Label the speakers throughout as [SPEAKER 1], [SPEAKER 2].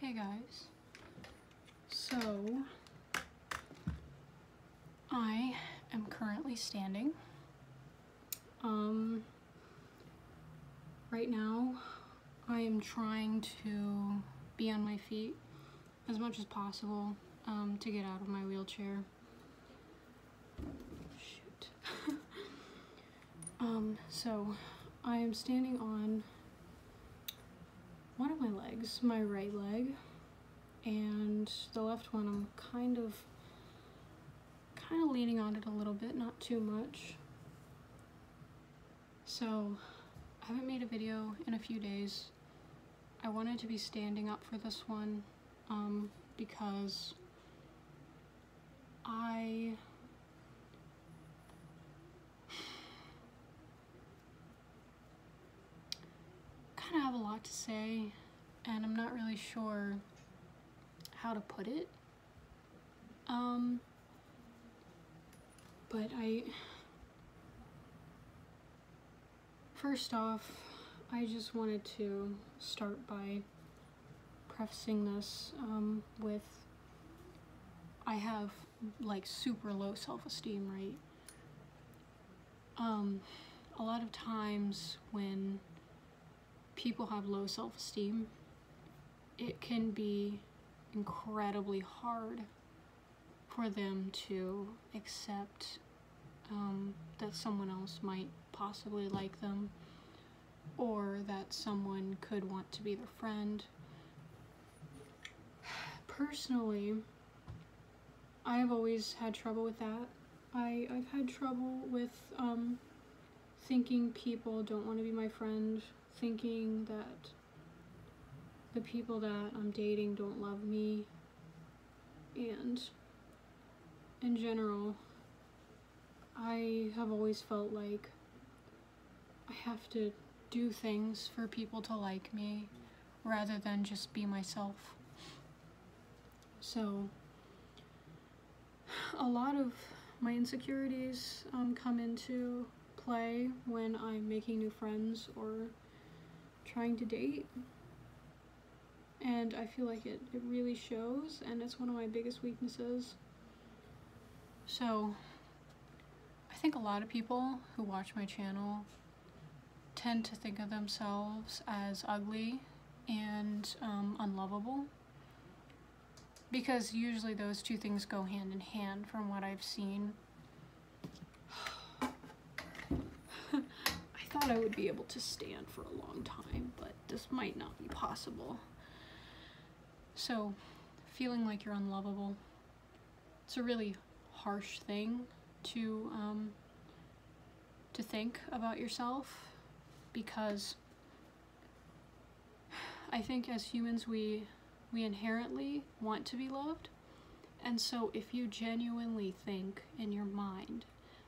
[SPEAKER 1] Hey guys, so I am currently standing. Right now I am trying to be on my feet as much as possible to get out of my wheelchair. Shoot. So I am standing on one of my legs, my right leg, and the left one I'm kind of leaning on it a little bit, not too much. So I haven't made a video in a few days. I wanted to be standing up for this one because I kind of have a lot to say, and I'm not really sure how to put it. But first off, I just wanted to start by prefacing this with I have like super low self-esteem, right? A lot of times when people have low self-esteem, it can be incredibly hard for them to accept that someone else might possibly like them, or that someone could want to be their friend. Personally, I have always had trouble with that. I've had trouble with thinking people don't want to be my friend, thinking that the people that I'm dating don't love me, and in general, I have always felt like I have to do things for people to like me rather than just be myself. So a lot of my insecurities come into play when I'm making new friends or trying to date, and I feel like it really shows, and it's one of my biggest weaknesses. So I think a lot of people who watch my channel tend to think of themselves as ugly and unlovable, because usually those two things go hand in hand from what I've seen. I thought I would be able to stand for a long time, but this might not be possible. So feeling like you're unlovable, it's a really harsh thing to think about yourself, because I think as humans we inherently want to be loved, and so if you genuinely think in your mind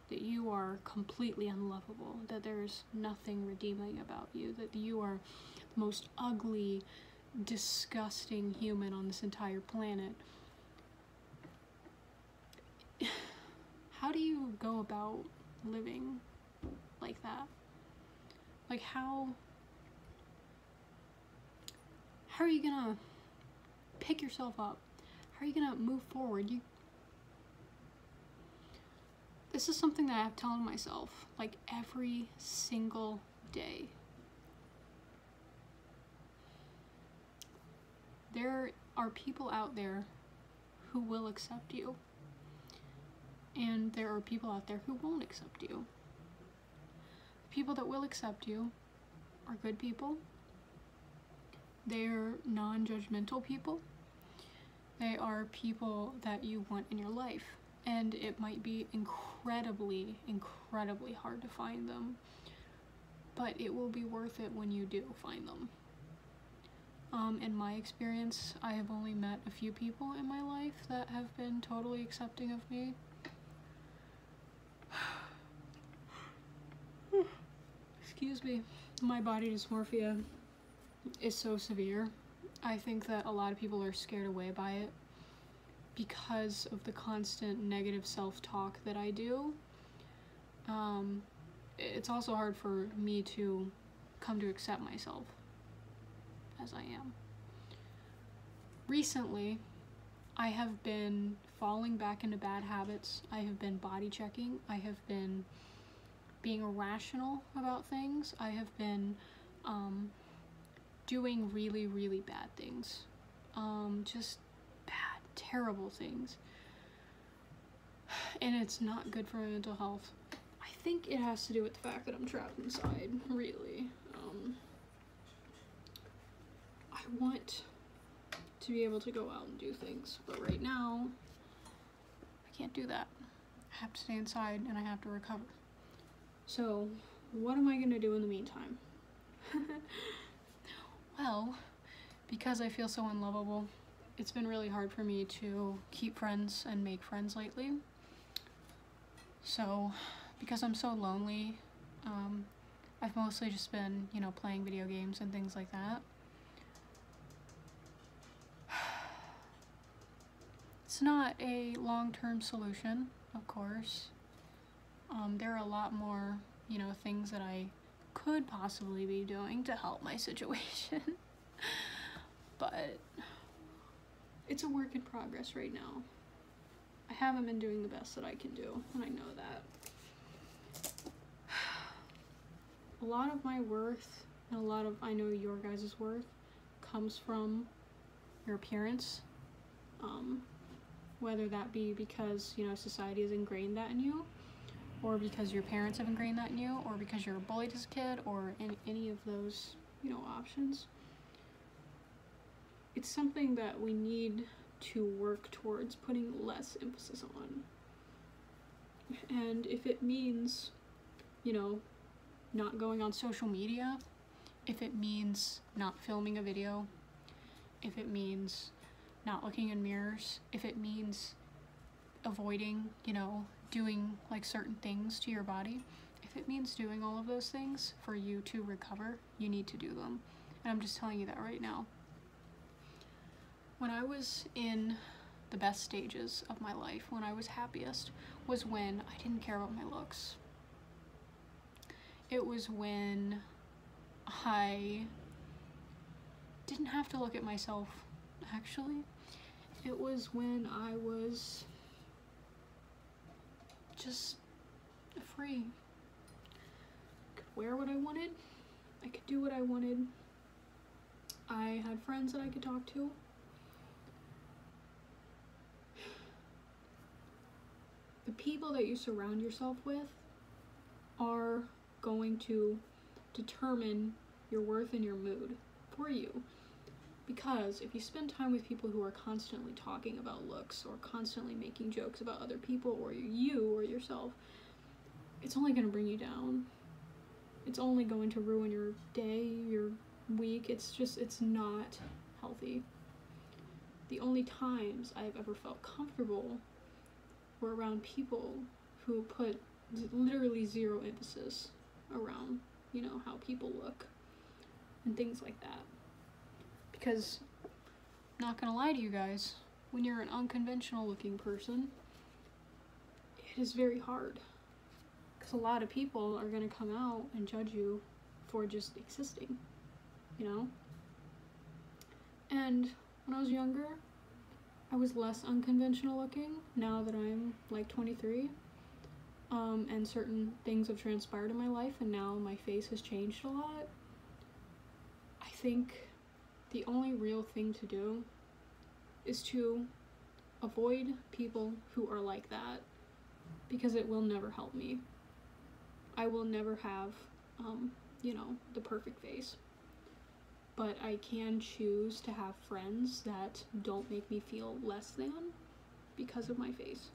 [SPEAKER 1] that you are completely unlovable, that there's nothing redeeming about you, that you are the most ugly, disgusting human on this entire planet, how do you go about living like that? Like how are you gonna pick yourself up? How are you gonna move forward? This is something that I have telling myself like every single day. There are people out there who will accept you, and there are people out there who won't accept you. People that will accept you are good people. They're non-judgmental people. They are people that you want in your life, and it might be incredibly, incredibly hard to find them, but it will be worth it when you do find them. In my experience, I have only met a few people in my life that have been totally accepting of me. Excuse me. My body dysmorphia is so severe. I think that a lot of people are scared away by it because of the constant negative self-talk that I do. It's also hard for me to come to accept myself as I am. recently, I have been falling back into bad habits. I have been body checking. I have been being irrational about things. I have been doing really, really bad things. Just bad, terrible things. And it's not good for my mental health. I think it has to do with the fact that I'm trapped inside, really. I want to be able to go out and do things, but right now, I can't do that. I have to stay inside and I have to recover. So, what am I gonna do in the meantime? Well, because I feel so unlovable, it's been really hard for me to keep friends and make friends lately. So, because I'm so lonely, I've mostly just been, you know, playing video games and things like that. It's not a long-term solution, of course. There are a lot more, you know, things that I could possibly be doing to help my situation. But it's a work in progress right now. I haven't been doing the best that I can do, and I know that. A lot of my worth, and a lot of, I know your guys' worth, comes from your appearance. Whether that be because, you know, society has ingrained that in you, or because your parents have ingrained that in you, or because you're bullied as a kid, or any of those, you know, options. It's something that we need to work towards putting less emphasis on. And if it means, you know, not going on social media, if it means not filming a video, if it means not looking in mirrors, if it means avoiding, you know, doing like certain things to your body, if it means doing all of those things for you to recover, you need to do them. And I'm just telling you that right now. When I was in the best stages of my life, when I was happiest, was when I didn't care about my looks. It was when I didn't have to look at myself, actually. It was when I was just free. I could wear what I wanted. I could do what I wanted. I had friends that I could talk to. The people that you surround yourself with are going to determine your worth and your mood for you. Because if you spend time with people who are constantly talking about looks or constantly making jokes about other people or you or yourself, it's only going to bring you down. It's only going to ruin your day, your week. It's not healthy. The only times I've ever felt comfortable were around people who put literally zero emphasis around, you know, how people look and things like that. Because, not gonna lie to you guys, when you're an unconventional looking person, it is very hard. Because a lot of people are gonna come out and judge you for just existing, you know? And when I was younger, I was less unconventional looking. Now that I'm like 23, and certain things have transpired in my life, and now my face has changed a lot, I think the only real thing to do is to avoid people who are like that, because it will never help me. I will never have, you know, the perfect face. But I can choose to have friends that don't make me feel less than because of my face.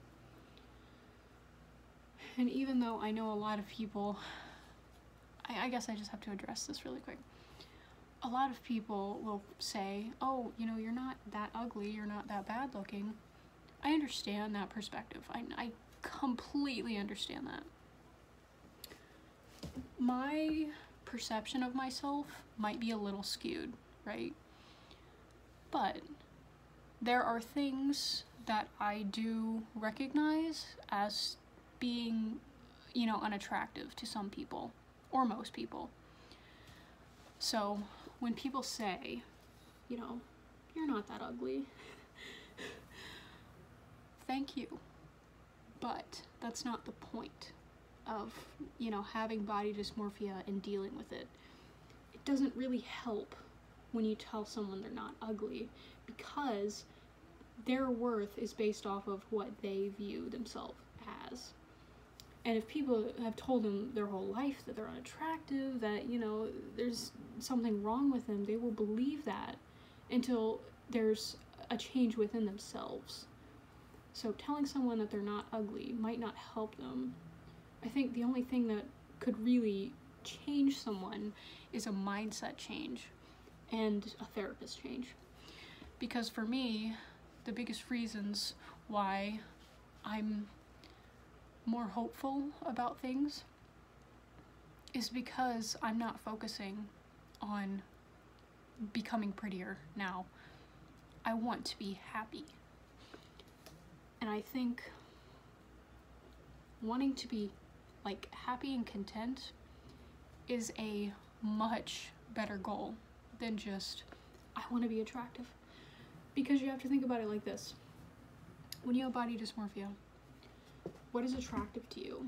[SPEAKER 1] And even though I know a lot of people, I guess I just have to address this really quick. A lot of people will say, oh, you know, you're not that ugly, you're not that bad looking. I understand that perspective. I completely understand that. My perception of myself might be a little skewed, right? But there are things that I do recognize as being, you know, unattractive to some people, or most people. So when people say, you know, you're not that ugly. Thank you. But that's not the point of, you know, having body dysmorphia and dealing with it. It doesn't really help when you tell someone they're not ugly, because their worth is based off of what they view themselves as. And if people have told them their whole life that they're unattractive, that, you know, there's something wrong with them, they will believe that until there's a change within themselves. So telling someone that they're not ugly might not help them. I think the only thing that could really change someone is a mindset change and a therapist change. Because for me, the biggest reasons why I'm more hopeful about things is because I'm not focusing on becoming prettier now. I want to be happy. And I think wanting to be like happy and content is a much better goal than just, I want to be attractive. Because you have to think about it like this. When you have body dysmorphia, what is attractive to you?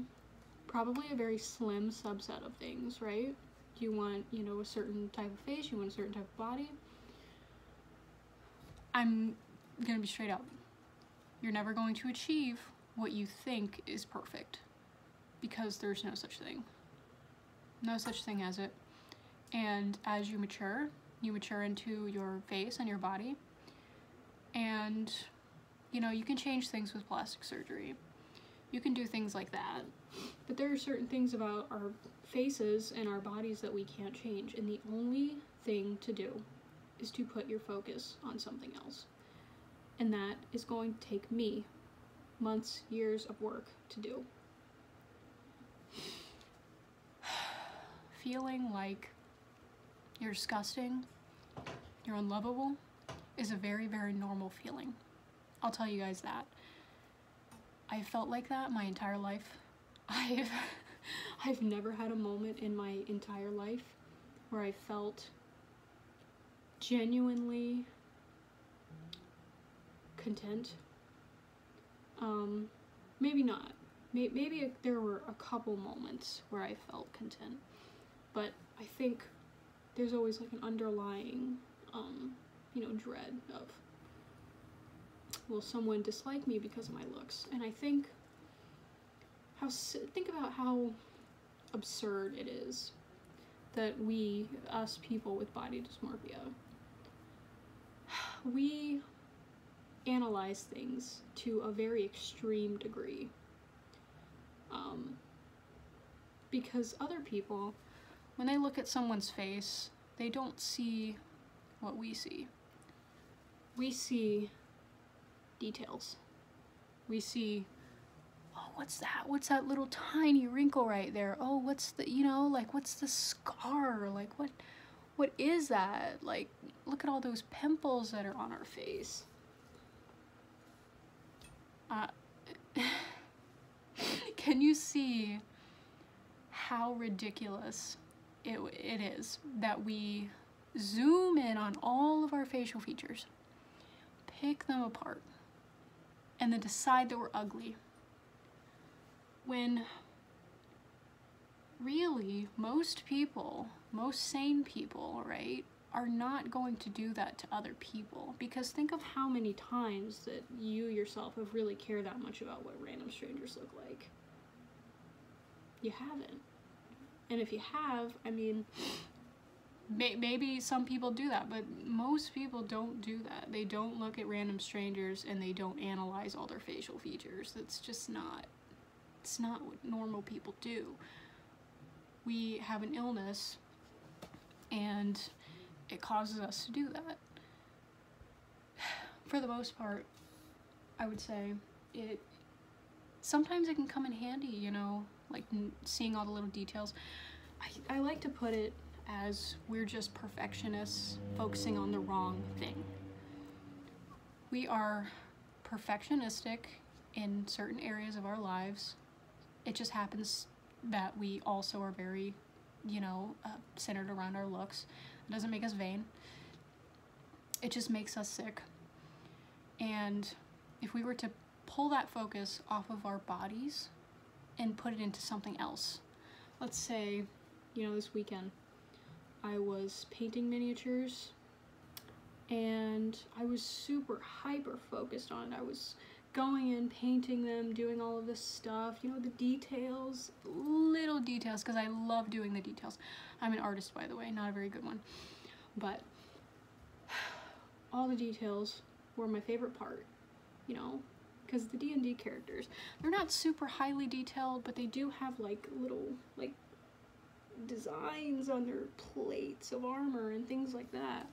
[SPEAKER 1] Probably a very slim subset of things, right? You want, you know, a certain type of face, you want a certain type of body. I'm gonna be straight up. You're never going to achieve what you think is perfect, because there's no such thing. No such thing as it. And as you mature into your face and your body, and, you know, you can change things with plastic surgery. You can do things like that. But there are certain things about our faces and our bodies that we can't change. And the only thing to do is to put your focus on something else. And that is going to take me months, years of work to do. Feeling like you're disgusting, you're unlovable, is a very, very normal feeling. I'll tell you guys that. I felt like that my entire life. I've never had a moment in my entire life where I felt genuinely content. Maybe not. Maybe there were a couple moments where I felt content, but I think there's always like an underlying, you know, dread of, will someone dislike me because of my looks? And I think about how absurd it is that us people with body dysmorphia, we analyze things to a very extreme degree. Because other people, when they look at someone's face, they don't see what we see. We see details. We see, oh, what's that? What's that little tiny wrinkle right there? Oh, what's the, you know, like, what's the scar? Like, what is that? Like, look at all those pimples that are on our face. Can you see how ridiculous it is that we zoom in on all of our facial features, pick them apart, and then decide that we're ugly, when really most sane people, right, are not going to do that to other people? Because think of how many times that you yourself have really cared that much about what random strangers look like. You haven't. And if you have, I mean, maybe some people do that, but most people don't do that. They don't look at random strangers and they don't analyze all their facial features. That's just not, it's not what normal people do. We have an illness and it causes us to do that. For the most part, I would say sometimes it can come in handy, you know, like seeing all the little details. I like to put it as we're just perfectionists focusing on the wrong thing. We are perfectionistic in certain areas of our lives. It just happens that we also are very, you know, centered around our looks. It doesn't make us vain. it just makes us sick. And if we were to pull that focus off of our bodies and put it into something else, let's say, you know, this weekend I was painting miniatures and I was super hyper focused on it. I was going in, painting them, doing all of this stuff, you know, the details, little details, because I love doing the details. I'm an artist, by the way, not a very good one, but all the details were my favorite part, you know, because the D&D characters, they're not super highly detailed, but they do have like little like designs on their plates of armor and things like that.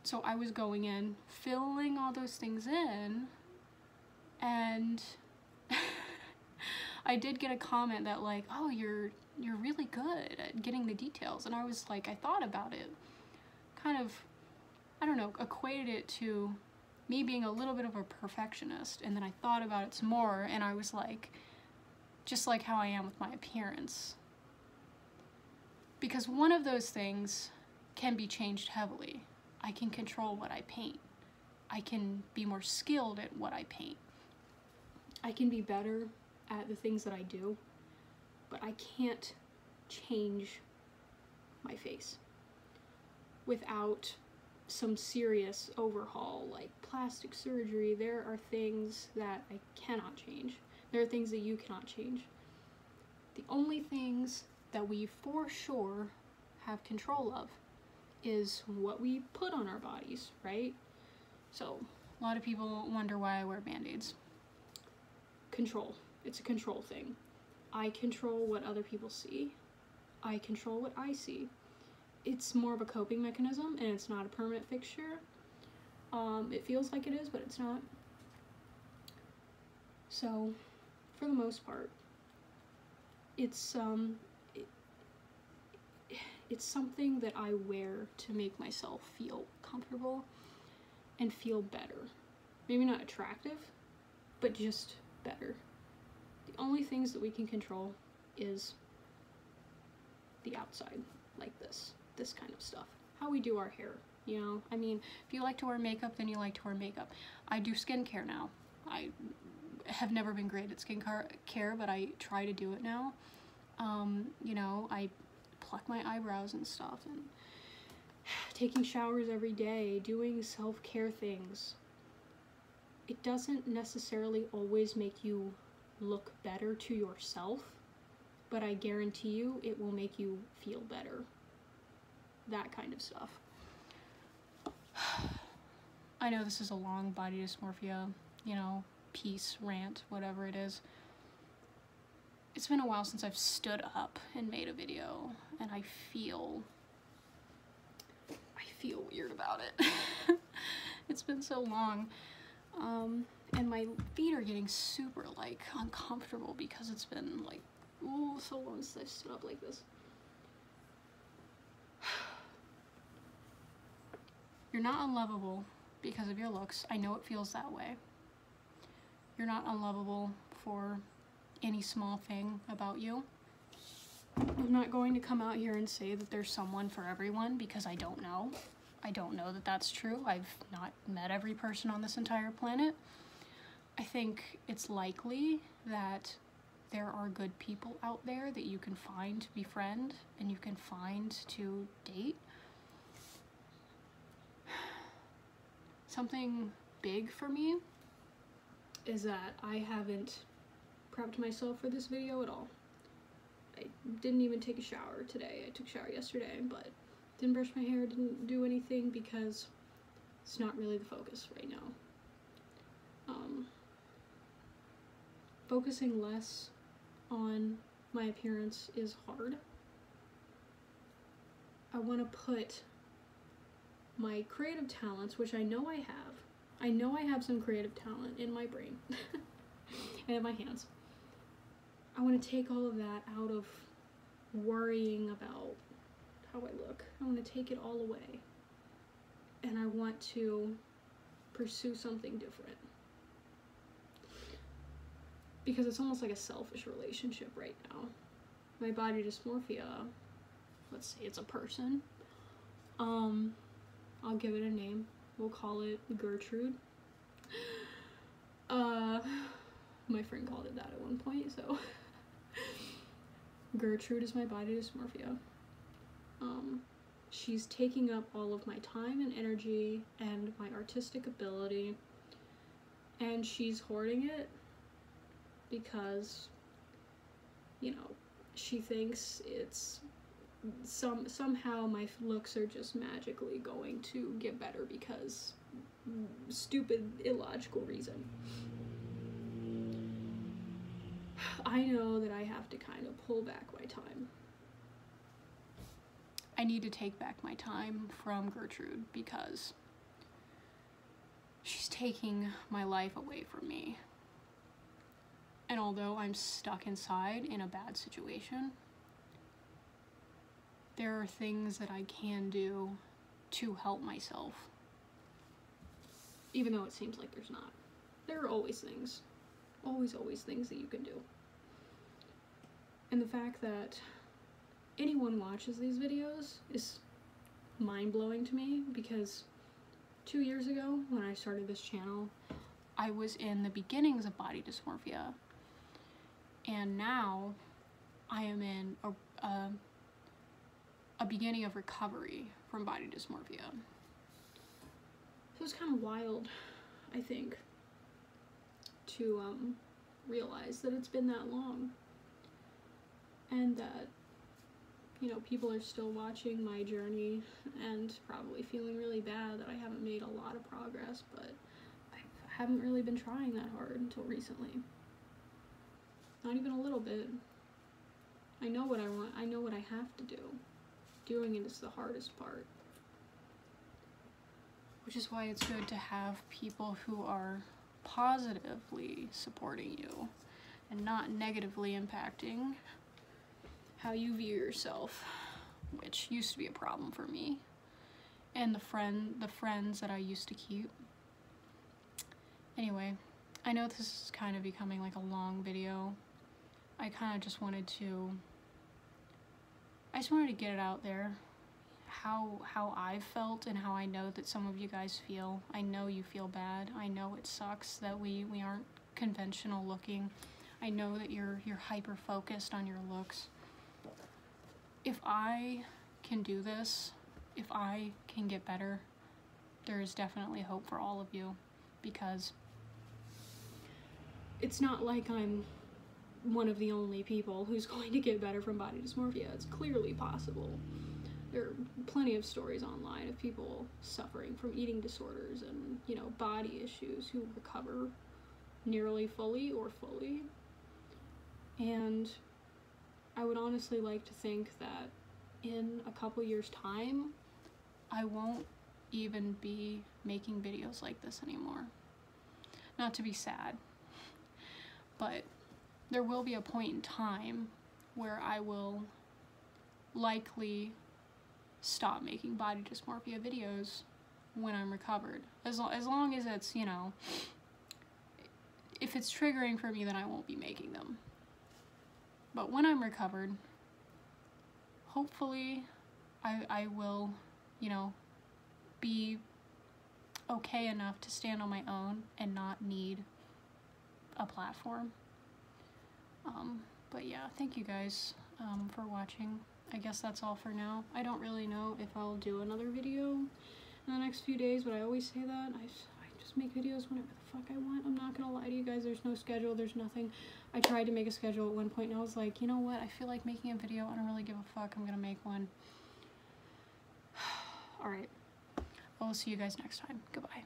[SPEAKER 1] So I was going in, filling all those things in, and I did get a comment that like, oh, you're really good at getting the details. And I was like, I thought about it, kind of, I don't know, equated it to me being a little bit of a perfectionist. And then I thought about it some more, and I was like, just like how I am with my appearance. Because one of those things can be changed heavily. I can control what I paint. I can be more skilled at what I paint. I can be better at the things that I do, but I can't change my face without some serious overhaul, like plastic surgery. There are things that I cannot change. There are things that you cannot change. The only things that we for sure have control of is what we put on our bodies, right? So a lot of people wonder why I wear band-aids. Control. It's a control thing. I control what other people see. I control what I see. It's more of a coping mechanism, and it's not a permanent fixture. It feels like it is, but it's not. So, for the most part, it's something that I wear to make myself feel comfortable and feel better. Maybe not attractive, but just better. The only things that we can control is the outside, like this kind of stuff. How we do our hair, you know? I mean, if you like to wear makeup, then you like to wear makeup. I do skincare now. I have never been great at skincare, but I try to do it now. You know, I pluck my eyebrows and stuff, and taking showers every day, doing self-care things. It doesn't necessarily always make you look better to yourself, but I guarantee you it will make you feel better. That kind of stuff. I know this is a long body dysmorphia, you know, piece, rant, whatever it is. It's been a while since I've stood up and made a video, and I feel weird about it. It's been so long. And my feet are getting super, like, uncomfortable because it's been, like, ooh, so long since I stood up like this. You're not unlovable because of your looks. I know it feels that way. You're not unlovable for any small thing about you. I'm not going to come out here and say that there's someone for everyone, because I don't know. I don't know that that's true. I've not met every person on this entire planet. I think it's likely that there are good people out there that you can find to befriend and you can find to date. Something big for me is that I haven't prepped myself for this video at all. I didn't even take a shower today. I took a shower yesterday, but didn't brush my hair, didn't do anything because it's not really the focus right now. Focusing less on my appearance is hard. I want to put my creative talents, which I know I have. I know I have some creative talent in my brain and in my hands. I want to take all of that out of worrying about how I look. I want to take it all away. And I want to pursue something different. Because it's almost like a selfish relationship right now. My body dysmorphia, let's say it's a person. I'll give it a name. we'll call it Gertrude. My friend called it that at one point, so Gertrude is my body dysmorphia. She's taking up all of my time and energy and my artistic ability, and she's hoarding it because, you know, she thinks it's somehow my looks are just magically going to get better because stupid, illogical reason. I know that I have to kind of pull back my time. I need to take back my time from Gertrude because she's taking my life away from me. And although I'm stuck inside in a bad situation, there are things that I can do to help myself. Even though it seems like there's not. There are always things. Always things that you can do. And the fact that anyone watches these videos is mind-blowing to me, because 2 years ago when I started this channel, I was in the beginnings of body dysmorphia, and now I am in a beginning of recovery from body dysmorphia. So it's kind of wild, I think, to realize that it's been that long, and that, you know, people are still watching my journey and probably feeling really bad that I haven't made a lot of progress, but I haven't really been trying that hard until recently. Not even a little bit. I know what I want, I know what I have to do. Doing it is the hardest part. Which is why it's good to have people who are positively supporting you and not negatively impacting how you view yourself, which used to be a problem for me and the friends that I used to keep. Anyway, I know this is kind of becoming like a long video. I kind of just wanted to get it out there, how I've felt and how I know that some of you guys feel. I know you feel bad. I know it sucks that we aren't conventional looking. I know that you're hyper focused on your looks. If I can do this, if I can get better, there is definitely hope for all of you, because it's not like I'm one of the only people who's going to get better from body dysmorphia. It's clearly possible. There are plenty of stories online of people suffering from eating disorders and, you know, body issues who recover nearly fully or fully. And I would honestly like to think that in a couple years' time, I won't even be making videos like this anymore. Not to be sad, but there will be a point in time where I will likely stop making body dysmorphia videos when I'm recovered. As long as it's, you know, if it's triggering for me, then I won't be making them. But when I'm recovered, hopefully I will, you know, be okay enough to stand on my own and not need a platform. But yeah, thank you guys for watching. I guess that's all for now. I don't really know if I'll do another video in the next few days, but I always say that. I just make videos whenever the fuck I want. I'm not gonna lie to you guys, there's no schedule, there's nothing. I tried to make a schedule at one point and I was like, you know what, I feel like making a video, I don't really give a fuck, I'm gonna make one. Alright, I will see you guys next time. Goodbye.